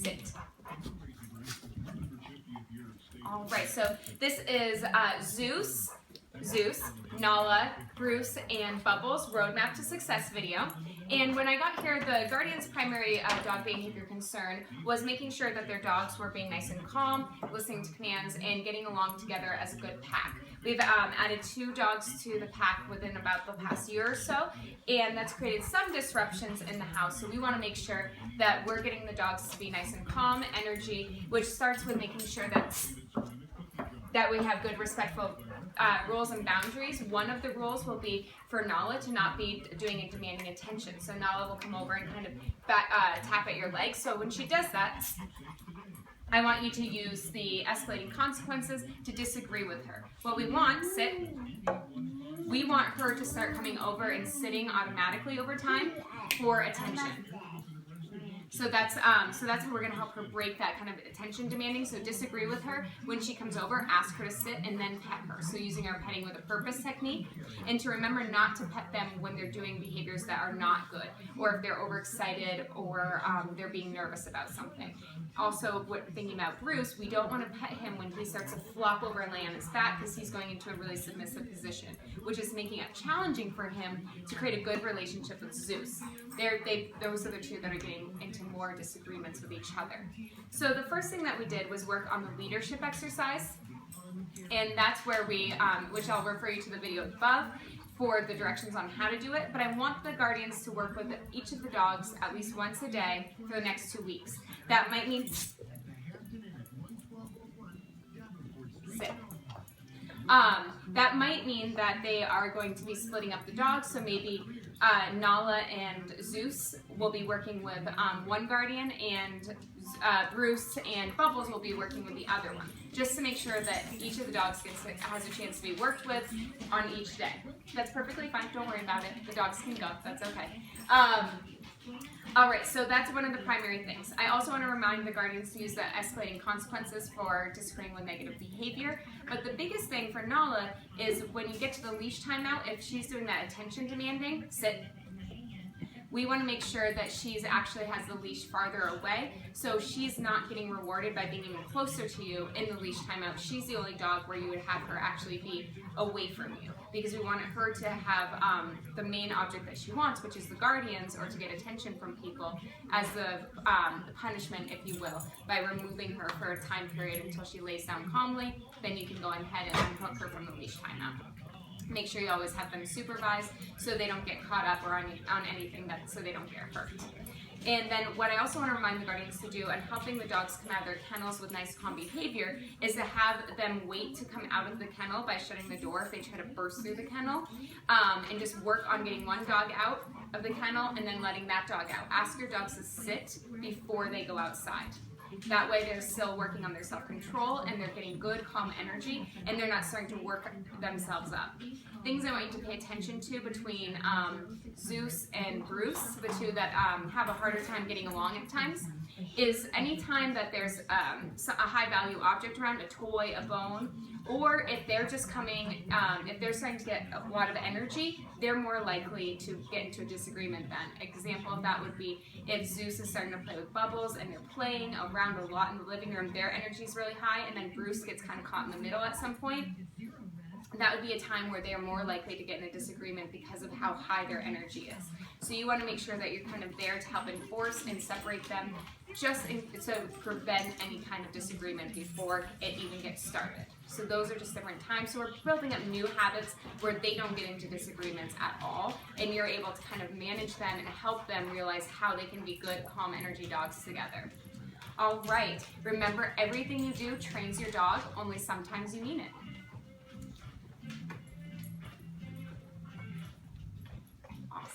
sit. All right, so this is Zeus, Nala, Bruce, and Bubbles' Roadmap to Success video. And when I got here, the Guardian's primary dog behavior concern was making sure that their dogs were being nice and calm, listening to commands, and getting along together as a good pack. We've added 2 dogs to the pack within about the past year or so, and that's created some disruptions in the house. So we want to make sure that we're getting the dogs to be nice and calm, energy, which starts with making sure that we have good, respectful rules and boundaries. One of the rules will be for Nala to not be doing and demanding attention. So Nala will come over and kind of tap at your legs. So when she does that, I want you to use the escalating consequences to disagree with her. What we want, sit, we want her to start coming over and sitting automatically over time for attention. So that's how we're going to help her break that kind of attention demanding. So disagree with her. When she comes over, ask her to sit and then pet her. So using our petting with a purpose technique. And to remember not to pet them when they're doing behaviors that are not good, or if they're overexcited, or they're being nervous about something. Also, thinking about Bruce, we don't want to pet him when he starts to flop over and lay on his back, because he's going into a really submissive position, which is making it challenging for him to create a good relationship with Zeus. Those are the 2 that are getting into more disagreements with each other. So the first thing that we did was work on the leadership exercise, and that's where we, which I'll refer you to the video above for the directions on how to do it, but I want the Guardians to work with each of the dogs at least once a day for the next 2 weeks. That might mean sit. That might mean that they are going to be splitting up the dogs, so maybe Nala and Zeus will be working with one Guardian, and Bruce and Bubbles will be working with the other one, just to make sure that each of the dogs has a chance to be worked with on each day. That's perfectly fine, don't worry about it. The dogs can go, that's okay. Alright, so that's one of the primary things. I also want to remind the Guardians to use the escalating consequences for disagreeing with negative behavior. But the biggest thing for Nala is when you get to the leash timeout, if she's doing that attention demanding, sit. We want to make sure that she's actually has the leash farther away, so she's not getting rewarded by being even closer to you in the leash timeout. She's the only dog where you would have her actually be away from you, because we want her to have the main object that she wants, which is the Guardians, or to get attention from people, as the punishment, if you will, by removing her for a time period until she lays down calmly. Then you can go ahead and unhook her from the leash timeout. Make sure you always have them supervised so they don't get caught up or on anything, so they don't get hurt. And then what I also want to remind the Guardians to do, and helping the dogs come out of their kennels with nice calm behavior, is to have them wait to come out of the kennel by shutting the door if they try to burst through the kennel, and just work on getting one dog out of the kennel and then letting that dog out. Ask your dogs to sit before they go outside. That way they're still working on their self-control, and they're getting good, calm energy, and they're not starting to work themselves up. Things I want you to pay attention to between Zeus and Bruce, the 2 that have a harder time getting along at times, is any time that there's a high-value object around, a toy, a bone, or if they're just coming, if they're starting to get a lot of energy, they're more likely to get into a disagreement then. Example of that would be if Zeus is starting to play with Bubbles and they're playing around a lot in the living room, their energy is really high, and then Bruce gets kind of caught in the middle at some point. That would be a time where they are more likely to get in a disagreement because of how high their energy is. So you want to make sure that you're kind of there to help enforce and separate them, just to prevent any kind of disagreement before it even gets started. So those are just different times. So we're building up new habits where they don't get into disagreements at all, and you're able to kind of manage them and help them realize how they can be good, calm energy dogs together. All right, remember, everything you do trains your dog, only sometimes you mean it.